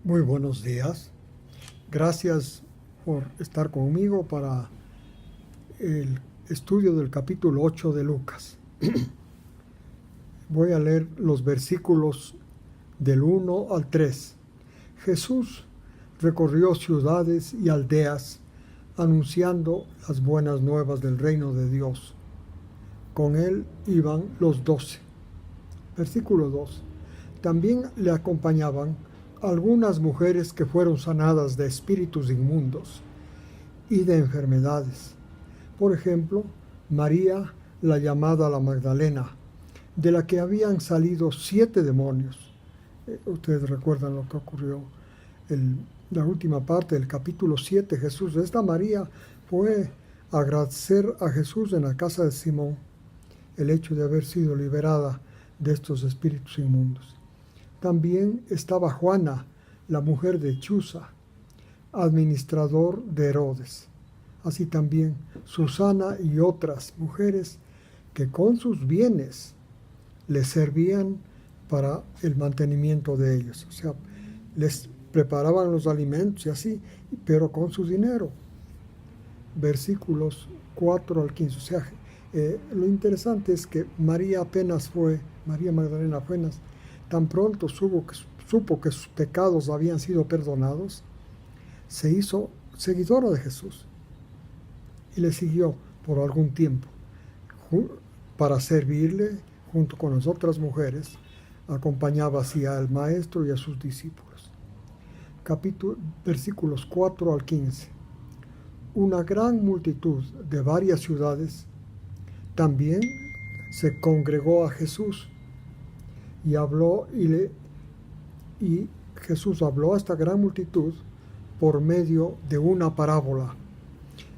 Muy buenos días. Gracias por estar conmigo para el estudio del capítulo 8 de Lucas. Voy a leer los versículos del 1 al 3. Jesús recorrió ciudades y aldeas anunciando las buenas nuevas del reino de Dios. Con él iban los 12. Versículo 2. También le acompañaban algunas mujeres que fueron sanadas de espíritus inmundos y de enfermedades. Por ejemplo, María, la llamada la Magdalena, de la que habían salido 7 demonios. Ustedes recuerdan lo que ocurrió en la última parte del capítulo 7. Esta María fue a agradecer a Jesús en la casa de Simón el hecho de haber sido liberada de estos espíritus inmundos. También estaba Juana, la mujer de Chuza, administrador de Herodes. Así también Susana y otras mujeres que con sus bienes les servían para el mantenimiento de ellos. O sea, les preparaban los alimentos y así, pero con su dinero. Versículos 4 al 15. O sea, lo interesante es que María Magdalena apenas tan pronto supo que sus pecados habían sido perdonados, se hizo seguidora de Jesús y le siguió por algún tiempo para servirle junto con las otras mujeres. Acompañaba así al maestro y a sus discípulos. Versículos 4 al 15. Una gran multitud de varias ciudades también se congregó a Jesús y Jesús habló a esta gran multitud por medio de una parábola.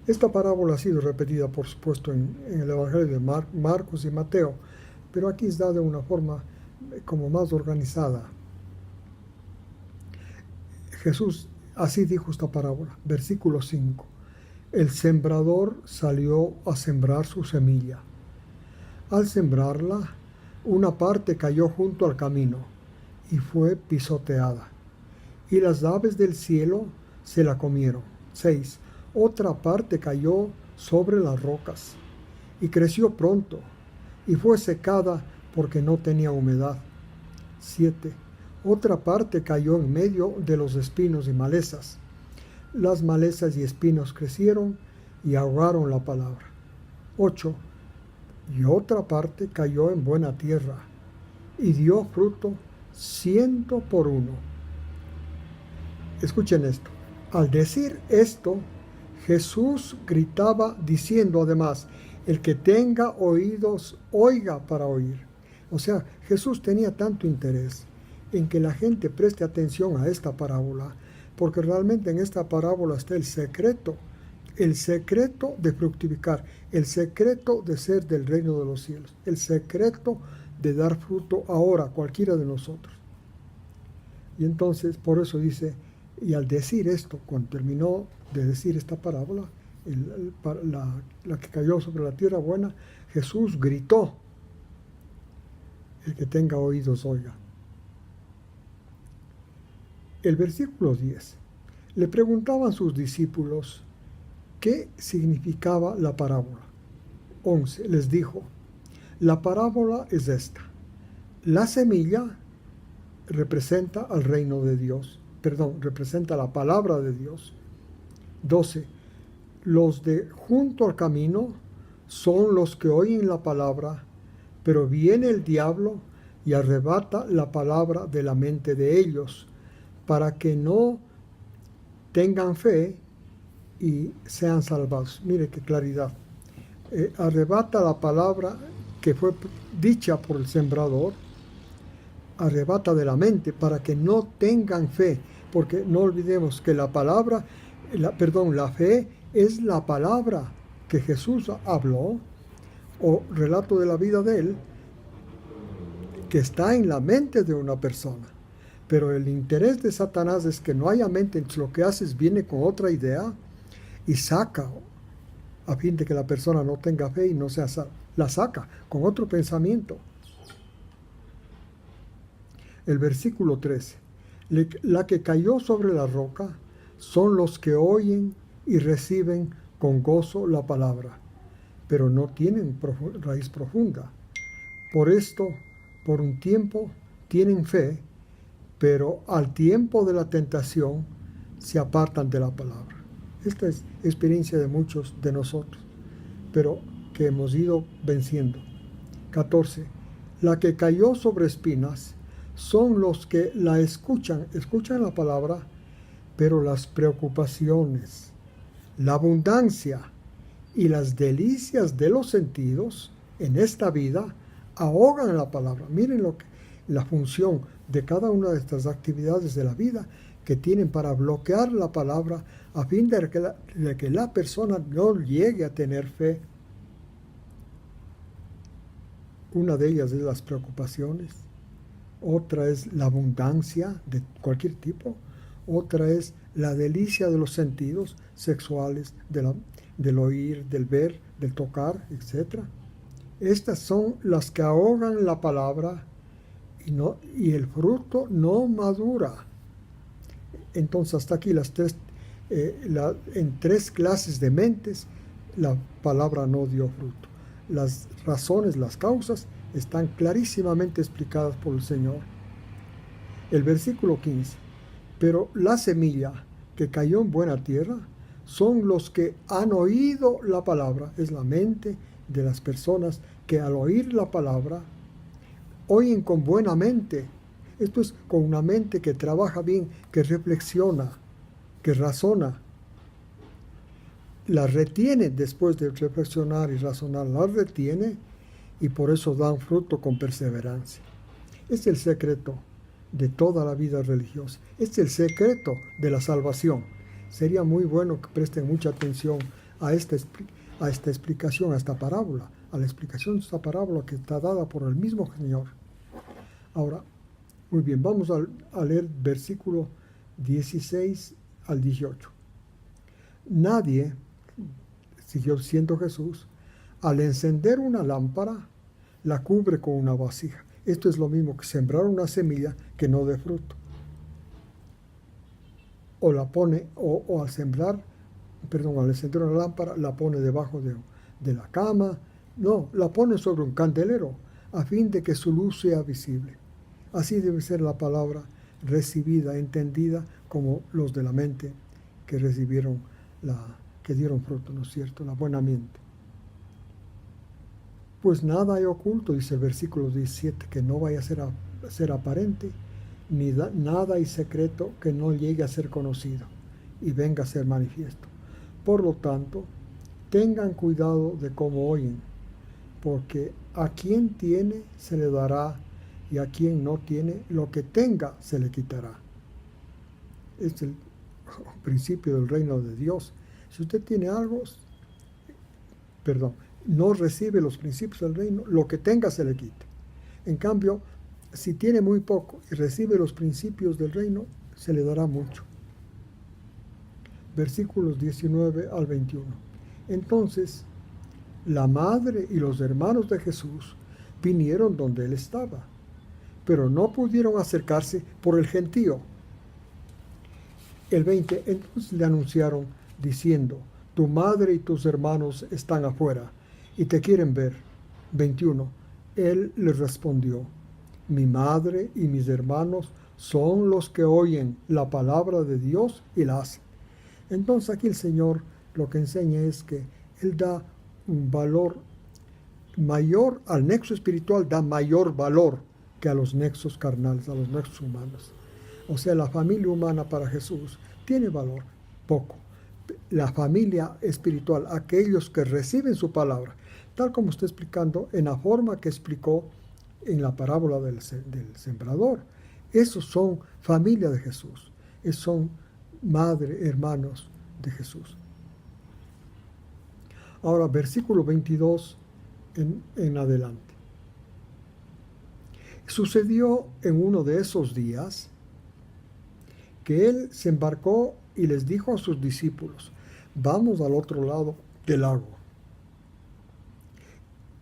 Esta parábola ha sido repetida, por supuesto, en el Evangelio de Marcos y Mateo, pero aquí está de una forma como más organizada. Jesús así dijo esta parábola, versículo 5. El sembrador salió a sembrar su semilla. Al sembrarla, una parte cayó junto al camino y fue pisoteada, y las aves del cielo se la comieron. 6. Otra parte cayó sobre las rocas y creció pronto y fue secada porque no tenía humedad. 7. Otra parte cayó en medio de los espinos y malezas. Las malezas y espinos crecieron y ahogaron la palabra. 8. Y otra parte cayó en buena tierra y dio fruto 100 por 1. Escuchen esto. Al decir esto, Jesús gritaba diciendo además, el que tenga oídos, oiga para oír. O sea, Jesús tenía tanto interés en que la gente preste atención a esta parábola, porque realmente en esta parábola está el secreto de fructificar, el secreto de ser del reino de los cielos, el secreto de dar fruto ahora, cualquiera de nosotros. Y entonces, por eso dice, y al decir esto, cuando terminó de decir esta parábola, la que cayó sobre la tierra buena, Jesús gritó, el que tenga oídos oiga. El versículo 10. Le preguntaban sus discípulos qué significaba la parábola. 11. Les dijo, la parábola es esta. La semilla representa al reino de Dios. Representa la palabra de Dios. 12. Los de junto al camino son los que oyen la palabra, pero viene el diablo y arrebata la palabra de la mente de ellos, para que no tengan fe y sean salvados. Mire qué claridad. Arrebata la palabra que fue dicha por el sembrador, arrebata de la mente para que no tengan fe, porque no olvidemos que la fe es la palabra que Jesús habló, o relato de la vida de él, que está en la mente de una persona. Pero el interés de Satanás es que no haya mente, entonces lo que hace es viene con otra idea y saca, a fin de que la persona no tenga fe y no sea salva. La saca con otro pensamiento. El versículo 13. La que cayó sobre la roca son los que oyen y reciben con gozo la palabra, pero no tienen raíz profunda. Por esto, por un tiempo tienen fe, pero al tiempo de la tentación se apartan de la palabra. Esta es experiencia de muchos de nosotros, pero que hemos ido venciendo. 14. La que cayó sobre espinas son los que la escuchan la palabra, pero las preocupaciones, la abundancia y las delicias de los sentidos en esta vida ahogan la palabra. Miren la función de cada una de estas actividades de la vida que tienen para bloquear la palabra a fin de que la persona no llegue a tener fe. Una de ellas es las preocupaciones, otra es la abundancia de cualquier tipo, otra es la delicia de los sentidos sexuales, del oír, del ver, del tocar, etc. Estas son las que ahogan la palabra y el fruto no madura. Entonces hasta aquí en tres clases de mentes la palabra no dio fruto. Las razones, las causas están clarísimamente explicadas por el Señor. El versículo 15. Pero la semilla que cayó en buena tierra son los que han oído la palabra. Es la mente de las personas que al oír la palabra oyen con buena mente. Esto es con una mente que trabaja bien, que reflexiona, que razona. La retiene después de reflexionar y razonar, la retiene y por eso dan fruto con perseverancia. Es el secreto de toda la vida religiosa. Es el secreto de la salvación. Sería muy bueno que presten mucha atención a esta explicación, a esta parábola, a la explicación de esta parábola que está dada por el mismo Señor. Ahora, muy bien, vamos a leer versículo 16 al 18. Nadie, siguió diciendo Jesús, al encender una lámpara, la cubre con una vasija. Esto es lo mismo que sembrar una semilla que no dé fruto. O la pone, al encender una lámpara, la pone debajo de la cama. No, la pone sobre un candelero, a fin de que su luz sea visible. Así debe ser la palabra recibida, entendida, como los de la mente que recibieron que dieron fruto, ¿no es cierto? La buena mente. Pues nada hay oculto, dice el versículo 17, que no vaya a ser aparente, ni nada hay secreto que no llegue a ser conocido y venga a ser manifiesto. Por lo tanto, tengan cuidado de cómo oyen, porque a quien tiene se le dará, y a quien no tiene, lo que tenga se le quitará. Es el principio del reino de Dios. Si usted tiene algo, no recibe los principios del reino, lo que tenga se le quita. En cambio, si tiene muy poco y recibe los principios del reino, se le dará mucho. Versículos 19 al 21. Entonces, la madre y los hermanos de Jesús vinieron donde él estaba, pero no pudieron acercarse por el gentío. El 20, entonces le anunciaron diciendo, tu madre y tus hermanos están afuera y te quieren ver. 21, él les respondió, mi madre y mis hermanos son los que oyen la palabra de Dios y la hacen. Entonces aquí el Señor lo que enseña es que Él da un valor mayor, al nexo espiritual da mayor valor que a los nexos carnales, a los nexos humanos. O sea, la familia humana para Jesús tiene valor, poco. La familia espiritual, aquellos que reciben su palabra, tal como está explicando en la forma que explicó en la parábola del sembrador. Esos son familia de Jesús, esos son madre, hermanos de Jesús. Ahora, versículo 22 en adelante. Sucedió en uno de esos días que él se embarcó y les dijo a sus discípulos, vamos al otro lado del lago.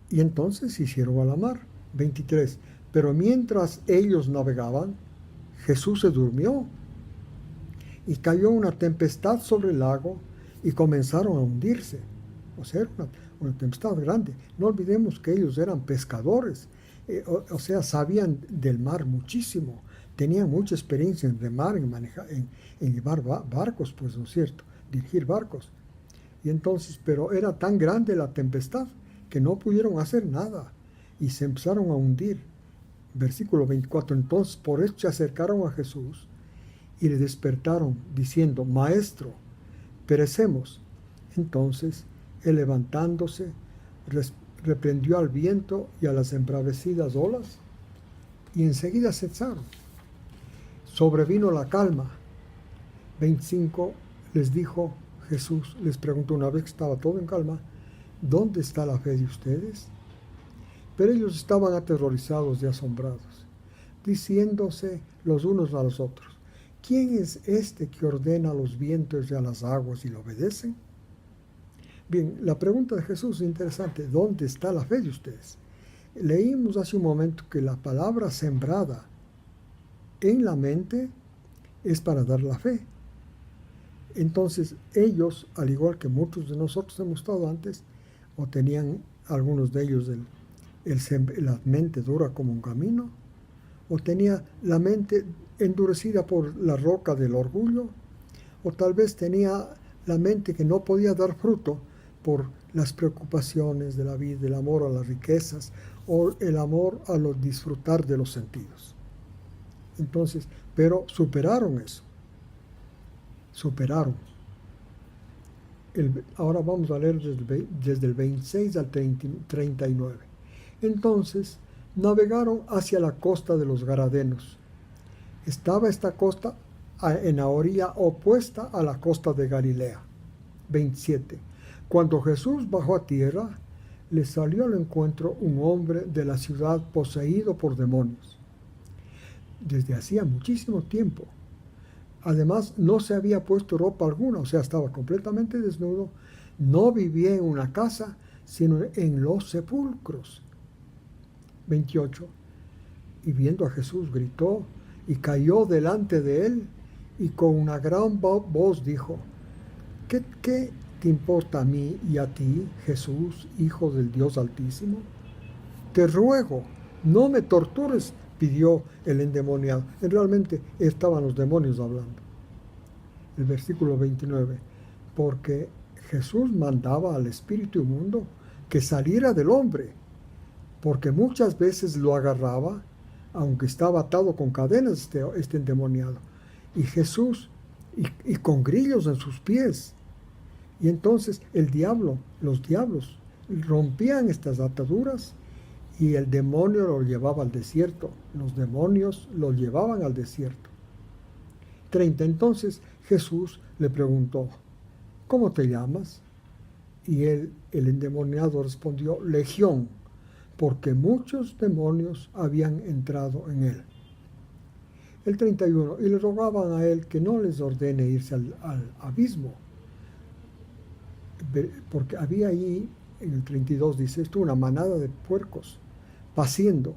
Y entonces se hicieron a la mar. 23. Pero mientras ellos navegaban, Jesús se durmió y cayó una tempestad sobre el lago y comenzaron a hundirse. O sea, era una tempestad grande. No olvidemos que ellos eran pescadores, o sea, sabían del mar muchísimo, tenían mucha experiencia en remar, en manejar, en llevar barcos, pues, ¿no es cierto?, dirigir barcos. Y entonces, pero era tan grande la tempestad que no pudieron hacer nada y se empezaron a hundir. Versículo 24, entonces por eso se acercaron a Jesús y le despertaron diciendo, Maestro, perecemos. Entonces él levantándose, reprendió al viento y a las embravecidas olas y enseguida cesaron. Sobrevino la calma. 25 les dijo Jesús, les preguntó una vez que estaba todo en calma, ¿dónde está la fe de ustedes? Pero ellos estaban aterrorizados y asombrados, diciéndose los unos a los otros, ¿quién es este que ordena a los vientos y a las aguas y le obedecen? Bien, la pregunta de Jesús es interesante, ¿dónde está la fe de ustedes? Leímos hace un momento que la palabra sembrada en la mente es para dar la fe. Entonces ellos, al igual que muchos de nosotros hemos estado antes, o tenían algunos de ellos la mente dura como un camino, o tenía la mente endurecida por la roca del orgullo, o tal vez tenía la mente que no podía dar fruto por las preocupaciones de la vida, el amor a las riquezas, o el amor a los disfrutar de los sentidos. Entonces, pero superaron eso. Superaron. Ahora vamos a leer desde el 26 al 39. Entonces navegaron hacia la costa de los Gadarenos. Estaba esta costa en la orilla opuesta a la costa de Galilea. 27. Cuando Jesús bajó a tierra, le salió al encuentro un hombre de la ciudad poseído por demonios. Desde hacía muchísimo tiempo. Además, no se había puesto ropa alguna, o sea, estaba completamente desnudo. No vivía en una casa, sino en los sepulcros. 28. Y viendo a Jesús, gritó y cayó delante de él y con una gran voz dijo, ¿Qué te importa a mí y a ti, Jesús, Hijo del Dios Altísimo? Te ruego, no me tortures, pidió el endemoniado. Realmente estaban los demonios hablando. El versículo 29. Porque Jesús mandaba al espíritu inmundo que saliera del hombre, porque muchas veces lo agarraba, aunque estaba atado con cadenas este endemoniado. Y Jesús, y con grillos en sus pies. Y entonces los diablos rompían estas ataduras y el demonio lo llevaba al desierto. Los demonios lo llevaban al desierto. 30. Entonces Jesús le preguntó, ¿cómo te llamas? Y el endemoniado respondió, Legión, porque muchos demonios habían entrado en él. El 31. Y le rogaban a él que no les ordene irse al abismo, porque había allí, en el 32 dice esto, una manada de puercos paciendo,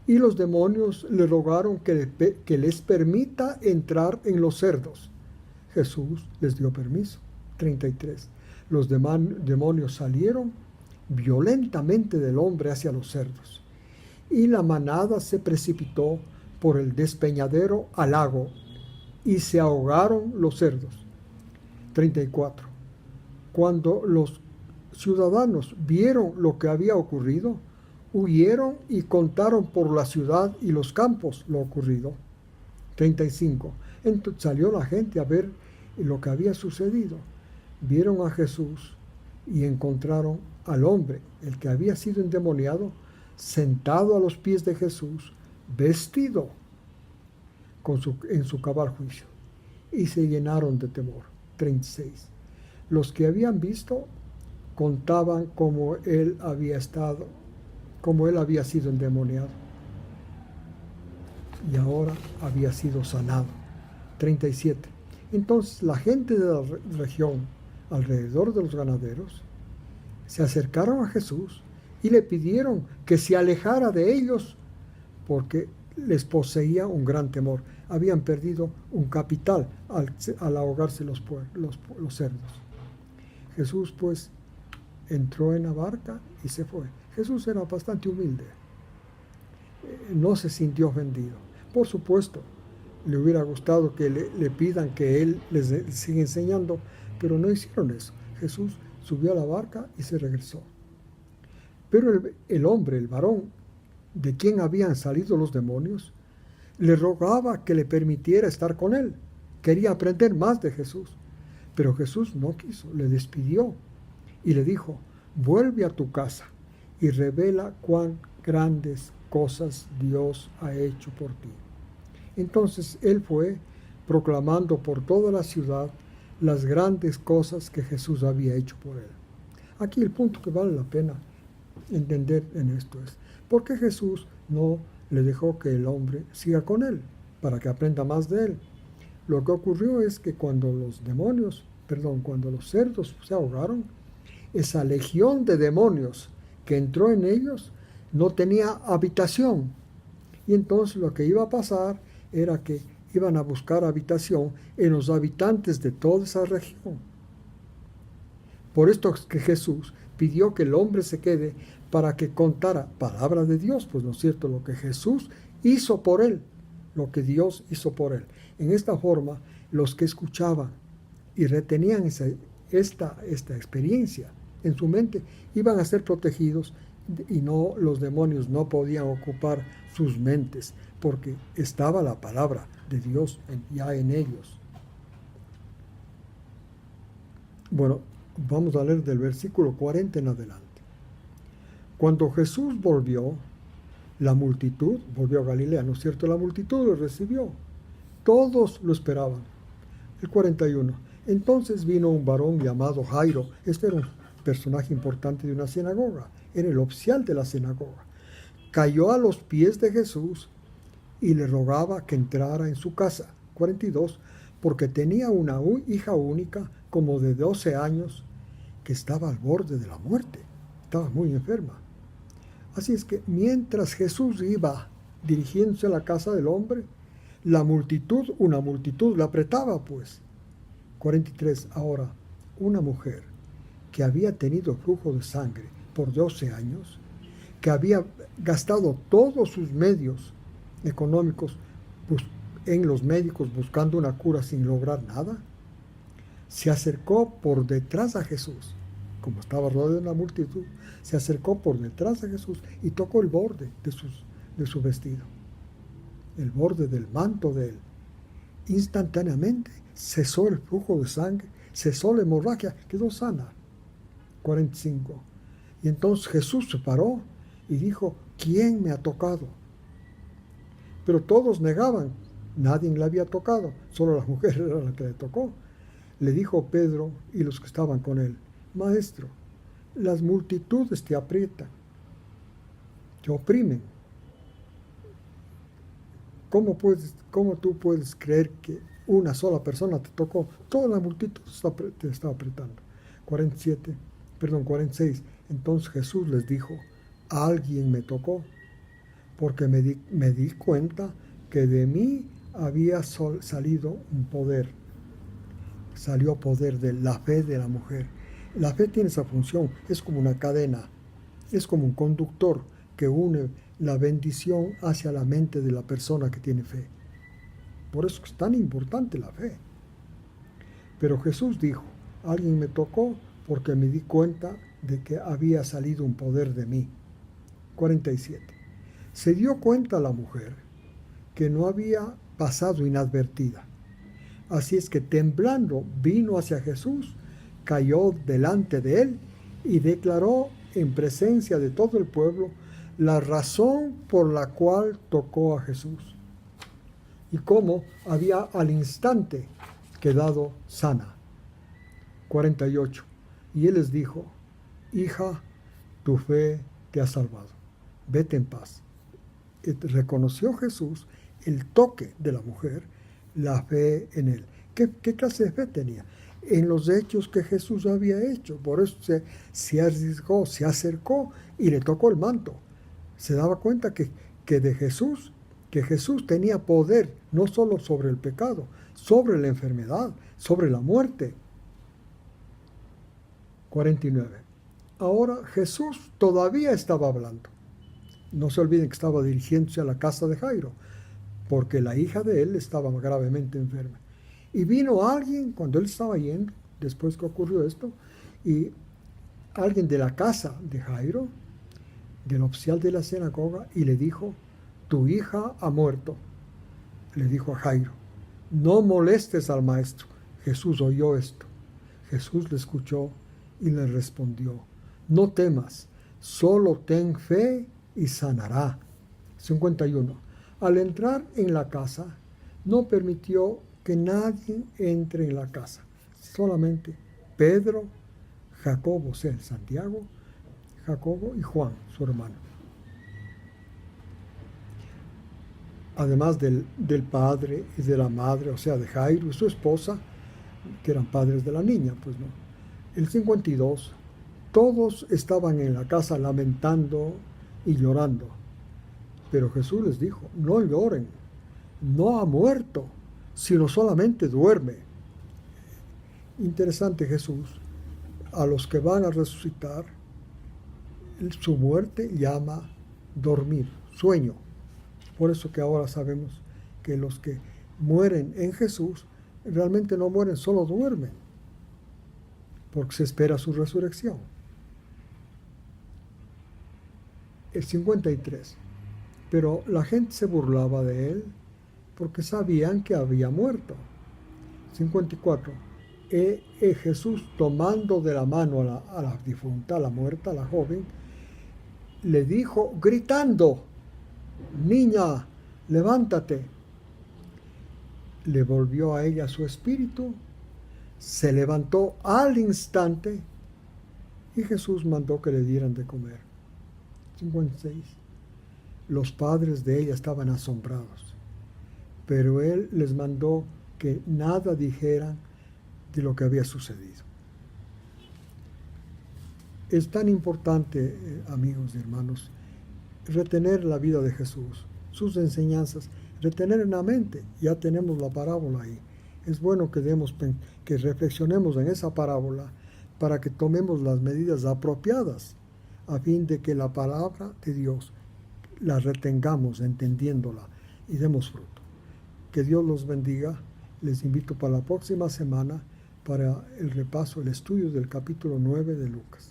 y los demonios le rogaron que les permita entrar en los cerdos. Jesús les dio permiso. 33. Los demonios salieron violentamente del hombre hacia los cerdos, y la manada se precipitó por el despeñadero al lago, y se ahogaron los cerdos. 34. Cuando los ciudadanos vieron lo que había ocurrido, huyeron y contaron por la ciudad y los campos lo ocurrido. 35. Entonces salió la gente a ver lo que había sucedido. Vieron a Jesús y encontraron al hombre, el que había sido endemoniado, sentado a los pies de Jesús, vestido en su cabal juicio, y se llenaron de temor. 36. Los que habían visto contaban cómo él había sido endemoniado y ahora había sido sanado. 37. Entonces la gente de la región alrededor de los ganaderos se acercaron a Jesús y le pidieron que se alejara de ellos porque les poseía un gran temor. Habían perdido un capital al ahogarse los cerdos. Jesús pues entró en la barca y se fue. Jesús era bastante humilde. No se sintió ofendido. Por supuesto, le hubiera gustado que le pidan que Él les siga enseñando, pero no hicieron eso. Jesús subió a la barca y se regresó. Pero el hombre, el varón, de quien habían salido los demonios, le rogaba que le permitiera estar con él. Quería aprender más de Jesús. Pero Jesús no quiso, le despidió y le dijo: vuelve a tu casa y revela cuán grandes cosas Dios ha hecho por ti. Entonces él fue proclamando por toda la ciudad las grandes cosas que Jesús había hecho por él. Aquí el punto que vale la pena entender en esto es: ¿por qué Jesús no le dejó que el hombre siga con él para que aprenda más de él? Lo que ocurrió es que cuando los cerdos se ahogaron, esa legión de demonios que entró en ellos no tenía habitación. Y entonces lo que iba a pasar era que iban a buscar habitación en los habitantes de toda esa región. Por esto es que Jesús pidió que el hombre se quede para que contara palabra de Dios, pues no es cierto, lo que Jesús hizo por él, lo que Dios hizo por él. En esta forma, los que escuchaban y retenían esta experiencia en su mente iban a ser protegidos, y los demonios no podían ocupar sus mentes porque estaba la palabra de Dios ya en ellos. Bueno, vamos a leer del versículo 40 en adelante. Cuando Jesús volvió, la multitud volvió a Galilea, ¿no es cierto? La multitud lo recibió. Todos lo esperaban. El 41. Entonces vino un varón llamado Jairo. Este era un personaje importante de una sinagoga. Era el oficial de la sinagoga. Cayó a los pies de Jesús y le rogaba que entrara en su casa. 42. Porque tenía una hija única, como de 12 años, que estaba al borde de la muerte. Estaba muy enferma. Así es que mientras Jesús iba dirigiéndose a la casa del hombre, una multitud la apretaba, pues. 43. Ahora, una mujer que había tenido flujo de sangre por 12 años, que había gastado todos sus medios económicos en los médicos buscando una cura sin lograr nada, se acercó por detrás a Jesús. Como estaba rodeado de la multitud, se acercó por detrás de Jesús y tocó el borde de su vestido, el borde del manto de él. Instantáneamente cesó el flujo de sangre, cesó la hemorragia, quedó sana. 45. Y entonces Jesús se paró y dijo: ¿quién me ha tocado? Pero todos negaban, nadie le había tocado, solo la mujer era la que le tocó. Le dijo Pedro y los que estaban con él: Maestro, las multitudes te aprietan, te oprimen. ¿Cómo tú puedes creer que una sola persona te tocó? Toda la multitud te está apretando. 46. Entonces Jesús les dijo: alguien me tocó, porque me di cuenta que de mí había salido un poder. Salió poder de la fe de la mujer. La fe tiene esa función, es como una cadena, es como un conductor que une la bendición hacia la mente de la persona que tiene fe. Por eso es tan importante la fe. Pero Jesús dijo: alguien me tocó porque me di cuenta de que había salido un poder de mí. 47. Se dio cuenta la mujer que no había pasado inadvertida. Así es que temblando vino hacia Jesús, cayó delante de él y declaró en presencia de todo el pueblo la razón por la cual tocó a Jesús y cómo había al instante quedado sana. 48. Y él les dijo: hija, tu fe te ha salvado, vete en paz. Reconoció Jesús el toque de la mujer, la fe en él. ¿Qué clase de fe tenía? En los hechos que Jesús había hecho. Por eso se arriesgó, se acercó y le tocó el manto. Se daba cuenta que de Jesús que Jesús tenía poder no solo sobre el pecado, sobre la enfermedad, sobre la muerte. 49. Ahora Jesús todavía estaba hablando. No se olviden que estaba dirigiéndose a la casa de Jairo, porque la hija de él estaba gravemente enferma. Y vino alguien, cuando él estaba yendo, después que ocurrió esto, y alguien de la casa de Jairo, del oficial de la sinagoga, y le dijo: tu hija ha muerto. Le dijo a Jairo: no molestes al maestro. Jesús oyó esto. Jesús le escuchó y le respondió: no temas, solo ten fe y sanará. 51. Al entrar en la casa, no permitió que nadie entre en la casa, solamente Pedro, Jacobo, o sea, Santiago, Jacobo y Juan, su hermano. Además del padre y de la madre, o sea, de Jairo y su esposa, que eran padres de la niña, pues no. El 52, todos estaban en la casa lamentando y llorando. Pero Jesús les dijo: no lloren, no ha muerto, sino solamente duerme. Interesante, Jesús, a los que van a resucitar, su muerte llama dormir, sueño. Por eso que ahora sabemos que los que mueren en Jesús realmente no mueren, solo duermen, porque se espera su resurrección. El 53. Pero la gente se burlaba de él porque sabían que había muerto. 54. Jesús, tomando de la mano a la difunta, a la muerta, a la joven, le dijo gritando: niña, levántate. Le volvió a ella su espíritu, se levantó al instante y Jesús mandó que le dieran de comer. 56. Los padres de ella estaban asombrados, pero él les mandó que nada dijeran de lo que había sucedido. Es tan importante, amigos y hermanos, retener la vida de Jesús, sus enseñanzas, retener en la mente. Ya tenemos la parábola ahí. Es bueno que reflexionemos en esa parábola para que tomemos las medidas apropiadas a fin de que la palabra de Dios la retengamos entendiéndola y demos fruto. Que Dios los bendiga. Les invito para la próxima semana para el repaso, el estudio del capítulo 9 de Lucas.